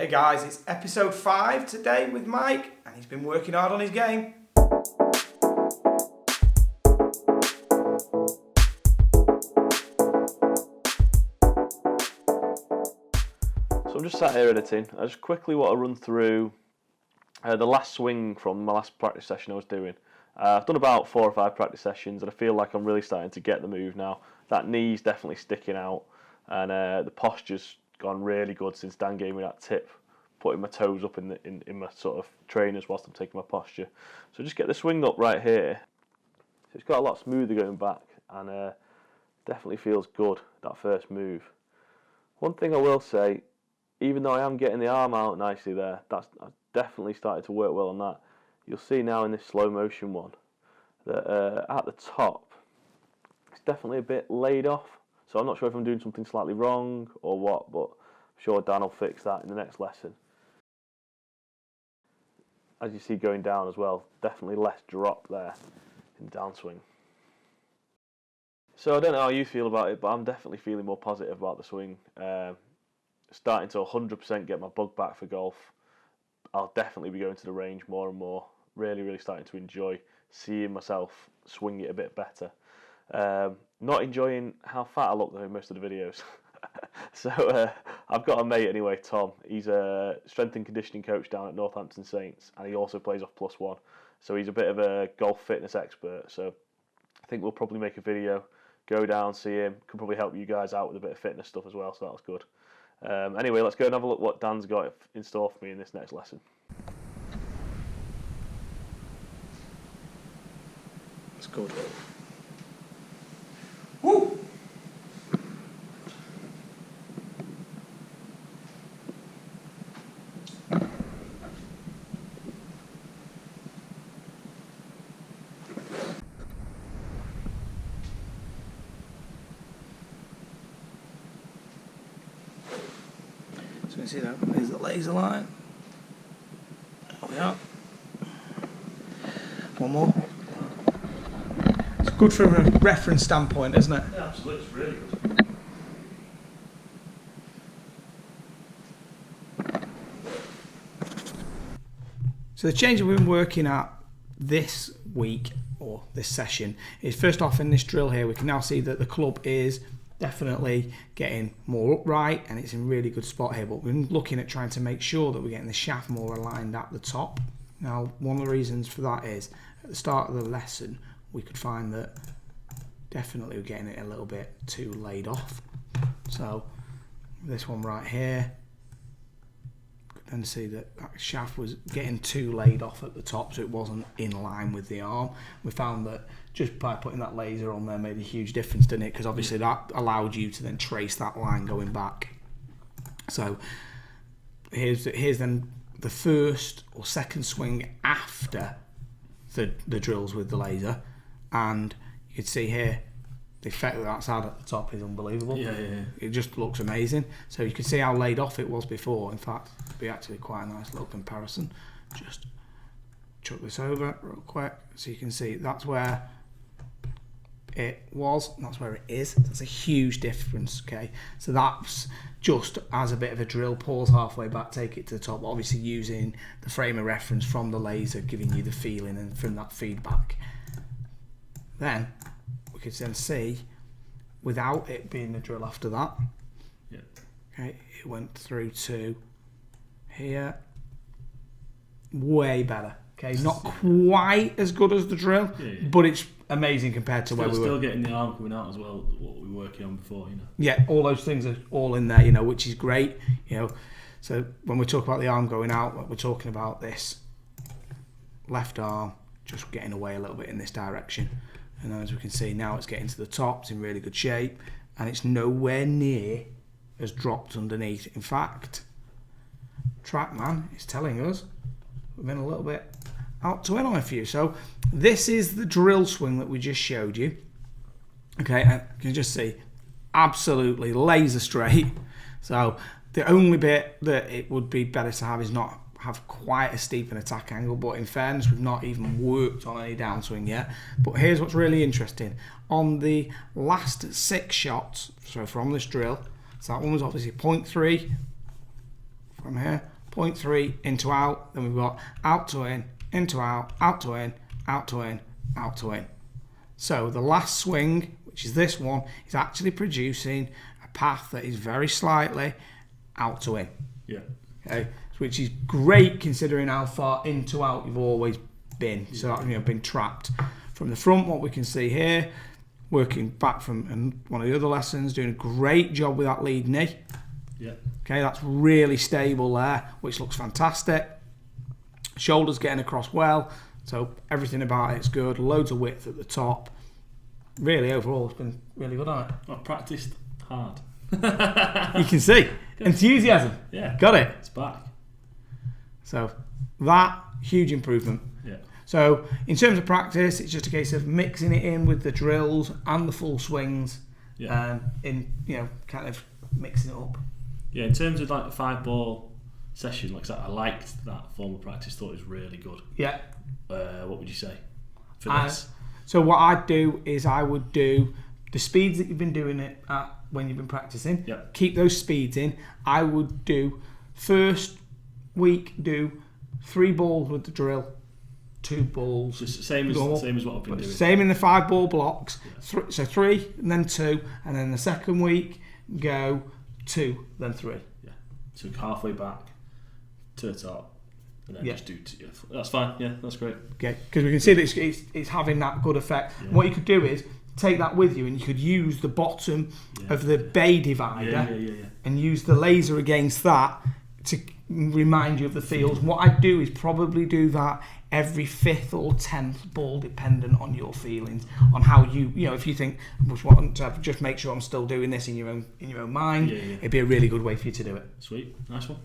Hey guys, it's episode 5 today with Mike, and he's been working hard on his game. So I'm just sat here editing. I just quickly want to run through the last swing from my last practice session I was doing. I've done about 4 or 5 practice sessions, and I feel like I'm really starting to get the move now. That knee's definitely sticking out, and the posture's gone really good since Dan gave me that tip, putting my toes up in my sort of trainers whilst I'm taking my posture. So just get the swing up right here. So it's got a lot smoother going back, and definitely feels good, that first move. One thing I will say, even though I am getting the arm out nicely there, I've definitely started to work well on that. You'll see now in this slow motion one that at the top it's definitely a bit laid off. So I'm not sure if I'm doing something slightly wrong or what, but I'm sure Dan will fix that in the next lesson. As you see going down as well, definitely less drop there in downswing. So I don't know how you feel about it, but I'm definitely feeling more positive about the swing. Starting to 100% get my bug back for golf. I'll definitely be going to the range more and more. Really starting to enjoy seeing myself swing it a bit better. Not enjoying how fat I look though in most of the videos. So I've got a mate anyway, Tom. He's a strength and conditioning coach down at Northampton Saints, and he also plays off +1. So he's a bit of a golf fitness expert. So I think we'll probably make a video, go down, see him. Could probably help you guys out with a bit of fitness stuff as well, so that was good. Anyway, let's go and have a look what Dan's got in store for me in this next lesson. That's good. Woo! So you can see that, there's the laser line. There we are. One more. It's good from a reference standpoint, isn't it? Yeah, absolutely, it's really good. So the change we've been working at this week, or this session, is first off in this drill here, we can now see that the club is definitely getting more upright and it's in a really good spot here, but we're looking at trying to make sure that we're getting the shaft more aligned at the top. Now, one of the reasons for that is at the start of the lesson we could find that definitely we're getting it a little bit too laid off. So this one right here, and see that shaft was getting too laid off at the top, so it wasn't in line with the arm. We found that just by putting that laser on there made a huge difference, didn't it? Because obviously that allowed you to then trace that line going back. So here's then the first or second swing after the drills with the laser, and you can see here the effect that that's had at the top is unbelievable. Yeah. It just looks amazing. So you can see how laid off it was before. In fact, it'd be actually quite a nice little comparison. Just chuck this over real quick so you can see that's where it was and that's where it is. That's a huge difference, okay? So that's just as a bit of a drill, pause halfway back, take it to the top, obviously using the frame of reference from the laser, giving you the feeling and from that feedback. Then we could then see, without it being a drill after that, okay, it went through to here, way better. Okay, not quite as good as the drill, but it's amazing compared to where we were. Still getting the arm coming out as well, what we were working on before, you know. Yeah, all those things are all in there, you know, which is great, you know. So when we talk about the arm going out, we're talking about this left arm just getting away a little bit in this direction. And as we can see now, it's getting to the top, it's in really good shape, and it's nowhere near as dropped underneath. In fact, TrackMan is telling us we've been a little bit out to in on a few. So this is the drill swing that we just showed you. Okay, and you can just see absolutely laser straight. So the only bit that it would be better to have is not have quite a steep an attack angle, but in fairness we've not even worked on any downswing yet. But here's what's really interesting. On the last 6 shots, so from this drill, so that one was obviously 0.3 from here, 0.3 into out, then we've got out to in, into out, out to in, out to in, out to in. So the last swing, which is this one, is actually producing a path that is very slightly out to in. Yeah. Okay, which is great considering how far into out you've always been. So been trapped. From the front, what we can see here, working back from one of the other lessons, doing a great job with that lead knee. Yeah. Okay, that's really stable there, which looks fantastic. Shoulders getting across well, so everything about it's good. Loads of width at the top. Really, overall, it's been really good on it. I've practiced hard. You can see enthusiasm. Yeah. Got it. It's back. So that huge improvement. Yeah. So in terms of practice, it's just a case of mixing it in with the drills and the full swings, and kind of mixing it up. Yeah, in terms of like the 5-ball session, like I liked that form of practice. Thought it was really good. Yeah. What would you say for this? So what I'd do is I would do the speeds that you've been doing it at when you've been practicing. Yeah. Keep those speeds in. I would do first week do 3 balls with the drill, 2 balls. Just same as what I've been doing. Same in the 5-ball blocks. Yeah. So 3 and then 2, and then the second week go 2 then 3. Yeah. So halfway back to the top, and then Yeah. just do. That's fine. Yeah, that's great. Okay, because we can see that it's having that good effect. Yeah. What you could do is take that with you, and you could use the bottom of the bay divider and use the laser against that to remind you of the feels. And what I'd do is probably do that every 5th or 10th ball, dependent on your feelings, on how if you think I just want to just make sure I'm still doing this in your own mind. It'd be a really good way for you to do it. Sweet, nice one.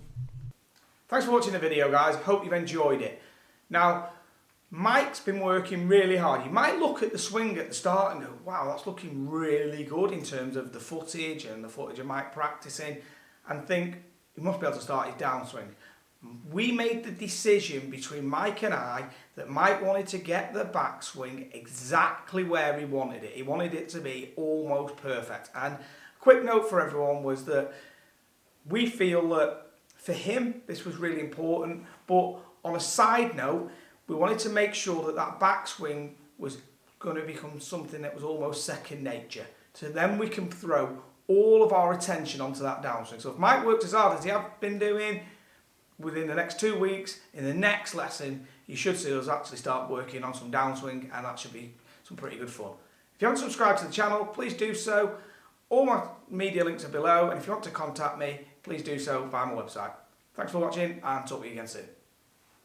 Thanks for watching the video, guys. Hope you've enjoyed it. Now, Mike's been working really hard. You might look at the swing at the start and go, wow, that's looking really good in terms of the footage and the footage of Mike practicing, and think he must be able to start his downswing. We made the decision between Mike and I that Mike wanted to get the backswing exactly where he wanted it. He wanted it to be almost perfect. And a quick note for everyone was that we feel that for him this was really important, but on a side note, we wanted to make sure that that backswing was going to become something that was almost second nature. So then we can throw all of our attention onto that downswing. So if Mike worked as hard as he has been doing, within the next 2 weeks, in the next lesson, you should see us actually start working on some downswing, and that should be some pretty good fun. If you haven't subscribed to the channel, please do so. All my media links are below, and if you want to contact me, please do so via my website. Thanks for watching, and talk to you again soon.